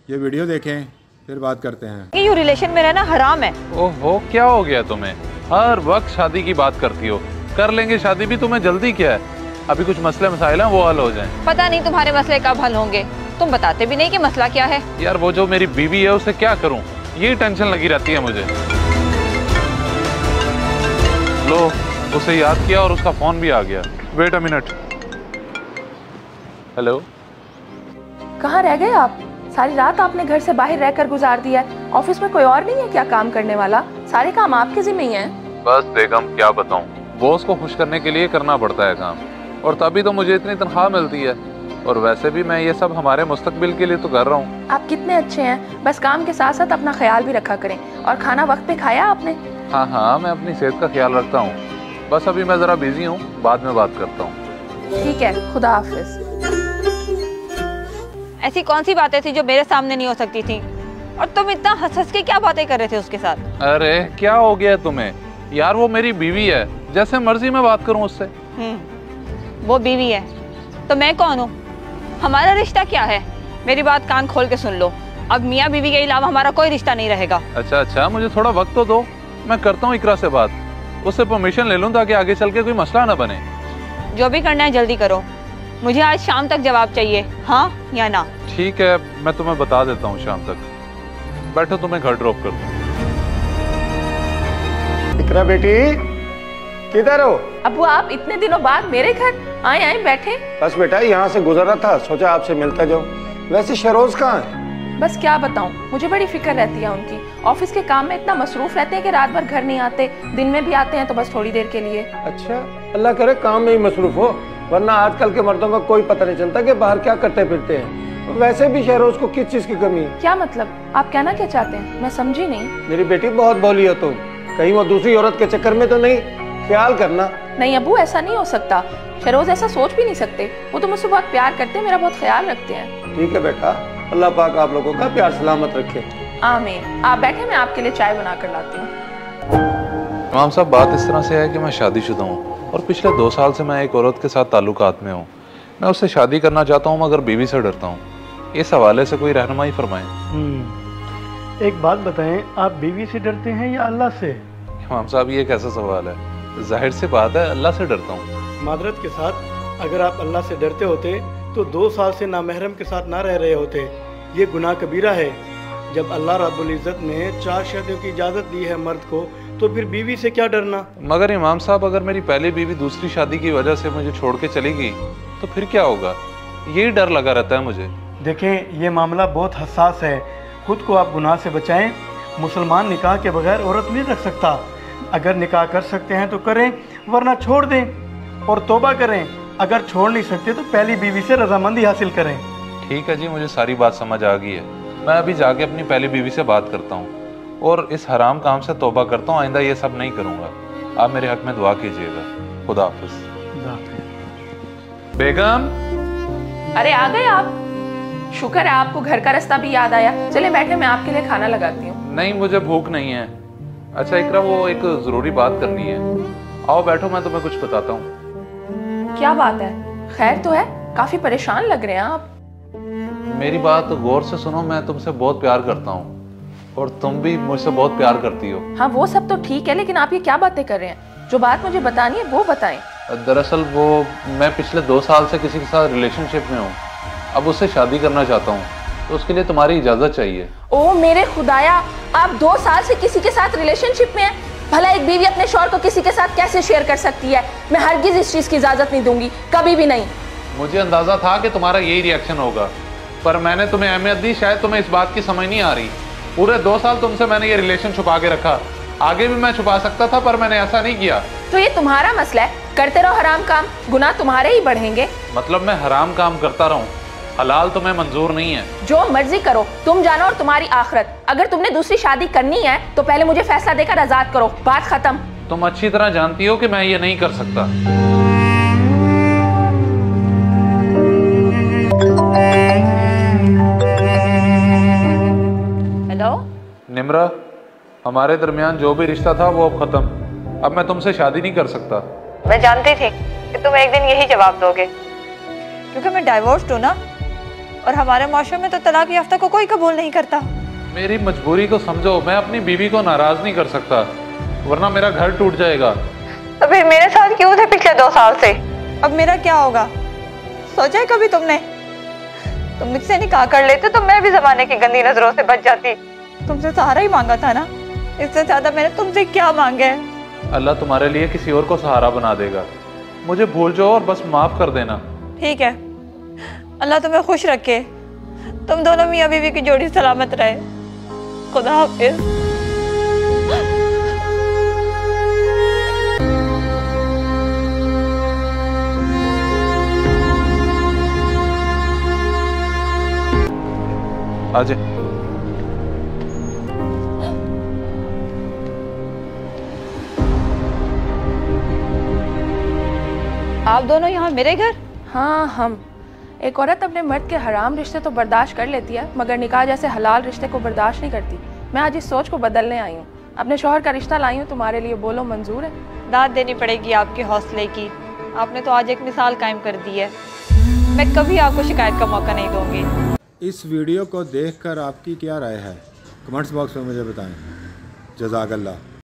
ये वीडियो देखें फिर बात करते हैं। ये रिलेशन में रहना हराम है। ओहो, क्या हो गया तुम्हें? हर वक्त शादी की बात करती हो। कर लेंगे शादी भी, तुम्हें जल्दी क्या है? अभी कुछ मसले मसाइल हैं वो हल हो जाएं। पता नहीं तुम्हारे मसले कब हल होंगे, तुम बताते भी नहीं कि मसला क्या है। यार वो जो मेरी बीवी है उसे क्या करूं, यही टेंशन लगी रहती है मुझे। लो, उसे याद किया और उसका फोन भी आ गया। Wait a minute. हेलो, कहाँ रह गए आप? सारी रात आपने घर से बाहर रहकर गुजार दिया है। ऑफिस में कोई और नहीं है क्या काम करने वाला? सारे काम आपके जिम्मे ही हैं। बस बेगम क्या बताऊं, बॉस को खुश करने के लिए करना पड़ता है काम, और तभी तो मुझे इतनी तनख्वाह मिलती है। और वैसे भी मैं ये सब हमारे मुस्तकबिल के लिए तो कर रहा हूँ। आप कितने अच्छे हैं, बस काम के साथ साथ अपना ख्याल भी रखा करें। और खाना वक्त पे खाया आपने? हाँ हाँ, मैं अपनी सेहत का ख्याल रखता हूँ। बस अभी मैं जरा बिजी हूँ, बाद में बात करता हूँ। ठीक है, खुदा हाफिज। ऐसी कौन सी बातें थी जो मेरे सामने नहीं हो सकती थी? और तुम इतना हंस हंस के क्या बातें कर रहे थे उसके साथ? अरे क्या हो गया तुम्हें यार, वो मेरी बीवी है, जैसे मर्जी मैं बात करूँ उससे। वो बीवी है तो मैं कौन हूँ? हमारा रिश्ता क्या है? मेरी बात कान खोल के सुन लो, अब मियाँ बीवी के अलावा हमारा कोई रिश्ता नहीं रहेगा। अच्छा अच्छा, मुझे थोड़ा वक्त तो दो, मैं करता हूँ इकरा से बात, उससे परमिशन ले लूँ ताकि आगे चल के कोई मसला ना बने। जो भी करना है जल्दी करो, मुझे आज शाम तक जवाब चाहिए, हाँ या ना। ठीक है, मैं तुम्हें बता देता हूँ शाम तक। बैठो, तुम्हें घर ड्रॉप कर दूँ। इकरा बेटी, किधर हो? अबू आप इतने दिनों बाद मेरे घर आए? आए बैठे। बस बेटा यहाँ से गुजर रहा था, सोचा आपसे मिलता जाऊं। वैसे शरोज कहाँ है? बस क्या बताऊं, मुझे बड़ी फिक्र रहती है उनकी। ऑफिस के काम में इतना मसरूफ रहते हैं कि रात भर घर नहीं आते, दिन में भी आते हैं तो बस थोड़ी देर के लिए। अच्छा, अल्लाह करे काम में ही मसरूफ हो, वरना आजकल के मर्दों का कोई पता नहीं चलता कि बाहर क्या करते फिरते हैं। वैसे भी शहरोज को किस चीज की कमी है? क्या मतलब, आप कहना क्या चाहते हैं? मैं समझी नहीं। मेरी बेटी बहुत भोली हो तुम, कहीं वो दूसरी औरत के चक्कर में तो नहीं? ख्याल करना। नहीं अबू, ऐसा नहीं हो सकता। शहरोज ऐसा सोच भी नहीं सकते, वो तो मुझसे बहुत प्यार करते हैं, मेरा बहुत ख्याल रखते हैं। ठीक है बेटा, अल्लाह पाक आप लोगों का प्यार सलामत रखे। आमीन। आप बैठे, मैं आपके लिए चाय बना कर लाती हूँ। इमाम साहब, बात इस तरह से है कि मैं शादीशुदा हूँ और पिछले 2 साल से मैं एक औरत के साथ ताल्लुकात में हूँ। मैं उससे शादी करना चाहता हूँ मगर बीवी से डरता हूँ। इस हवाले से कोई रहनुमाई फरमाएं। एक बात बताएं, आप बीवी से डरते हैं या अल्लाह से? इमाम साहब, ये कैसा सवाल है? जाहिर सी बात है, अल्लाह से डरता हूँ। मादरत के साथ, अगर आप अल्लाह से डरते होते तो 2 साल से नामहरम के साथ ना रह रहे होते। ये गुनाह कबीरा है। जब अल्लाह रब्बुल इज़्ज़त ने 4 शादियों की इजाज़त दी है मर्द को, तो फिर बीवी से क्या डरना? मगर इमाम साहब, अगर मेरी पहली बीवी दूसरी शादी की वजह से मुझे छोड़ के चली गई तो फिर क्या होगा? यही डर लगा रहता है मुझे। देखें, ये मामला बहुत हसास है। खुद को आप गुनाह से बचाएं। मुसलमान निकाह के बगैर औरत नहीं रख सकता। अगर निकाह कर सकते हैं तो करें, वरना छोड़ दें और तौबा करें। अगर छोड़ नहीं सकते तो पहली बीवी से रजामंदी हासिल करें। ठीक है जी, मुझे सारी बात समझ आ गई है। मैं अभी जाके अपनी पहली बीवी से बात करता हूँ और इस हराम काम से तौबा करता हूँ। आइंदा ये सब नहीं करूँगा। आप मेरे हक में दुआ कीजिएगा। खुदा हाफिज। बेगम, अरे आ गए आप? शुक्र है आपको घर का रास्ता भी याद आया। चले बैठे, मैं आपके लिए खाना लगाती हूँ। नहीं, मुझे भूख नहीं है। अच्छा इकरा, वो एक जरूरी बात करनी है। आओ बैठो, मैं तुम्हें कुछ बताता हूँ। क्या बात है? खैर तो है? काफी परेशान लग रहे हैं आप। मेरी बात गौर से सुनो, मैं तुमसे बहुत प्यार करता हूँ और तुम भी मुझसे बहुत प्यार करती हो। हाँ वो सब तो ठीक है, लेकिन आप ये क्या बातें कर रहे हैं? जो बात मुझे बतानी है वो बताएं। दरअसल वो, मैं पिछले 2 साल से किसी के साथ रिलेशनशिप में हूँ। अब उससे शादी करना चाहता हूँ, तो उसके लिए तुम्हारी इजाजत चाहिए। ओ मेरे खुदाया, आप 2 साल से किसी के साथ रिलेशनशिप में हैं? भला एक बीवी अपने शौहर को किसी के साथ कैसे शेयर कर सकती है? मैं हरगिज इस चीज की इजाजत नहीं दूंगी, कभी भी नहीं। मुझे अंदाजा था कि तुम्हारा यही रिएक्शन होगा, पर मैंने तुम्हें अहमियत दी। शायद तुम्हें इस बात की समझ नहीं आ रही। पूरे 2 साल तुमसे मैंने ये रिलेशन छुपा के रखा। आगे भी मैं छुपा सकता था, पर मैंने ऐसा नहीं किया। तो ये तुम्हारा मसला है, करते रहो हराम काम, गुनाह तुम्हारे ही बढ़ेंगे। मतलब मैं हराम काम करता रहूं, हलाल तुम्हें मंजूर नहीं है? जो मर्जी करो, तुम जानो और तुम्हारी आखिरत। अगर तुमने दूसरी शादी करनी है तो पहले मुझे फैसला देकर आजाद करो, बात खत्म। तुम अच्छी तरह जानती हो कि मैं ये नहीं कर सकता। हेलो निम्रा, हमारे दरमियान जो भी रिश्ता था वो अब खत्म। अब मैं तुमसे शादी नहीं कर सकता। मैं जानती थी कि तुम एक दिन यही जवाब दोगे, क्योंकि मैं डाइवोर्स्ड हूँ ना। और हमारे माशरे में तो तलाक याफ्ता को कोई कबूल नहीं करता। मेरी मजबूरी को समझो, मैं अपनी बीवी को नाराज नहीं कर सकता, वरना मेरा घर टूट जाएगा। तो फिर मेरे साथ क्यों थे पिछले 2 साल से? अब मेरा क्या होगा? सोचा है कभी तुमने? तुम मुझसे निकाह कर लेते तो मैं भी जमाने की गंदी नजरों से बच जाती। तुमसे सहारा ही मांगा था ना, इससे ज्यादा मैंने तुमसे क्या मांगा है? अल्लाह तुम्हारे लिए किसी और को सहारा बना देगा। मुझे भूल जाओ और बस माफ कर देना। ठीक है, अल्लाह तुम्हें खुश रखे। तुम दोनों मियाँ बीवी की जोड़ी सलामत रहे। खुदा हाफिज। आजे। आप दोनों यहाँ मेरे घर? हाँ, हम। एक औरत अपने मर्द के हराम रिश्ते तो बर्दाश्त कर लेती है, मगर निकाह जैसे हलाल रिश्ते को बर्दाश्त नहीं करती। मैं आज इस सोच को बदलने आई हूँ। अपने शौहर का रिश्ता लाई हूँ तुम्हारे लिए, बोलो मंजूर है? दाद देनी पड़ेगी आपके हौसले की। आपने तो आज एक मिसाल कायम कर दी है। मैं कभी आपको शिकायत का मौका नहीं दूंगी। इस वीडियो को देखकर आपकी क्या राय है? कमेंट्स बॉक्स में मुझे बताएं। जज़ाकल्लाह।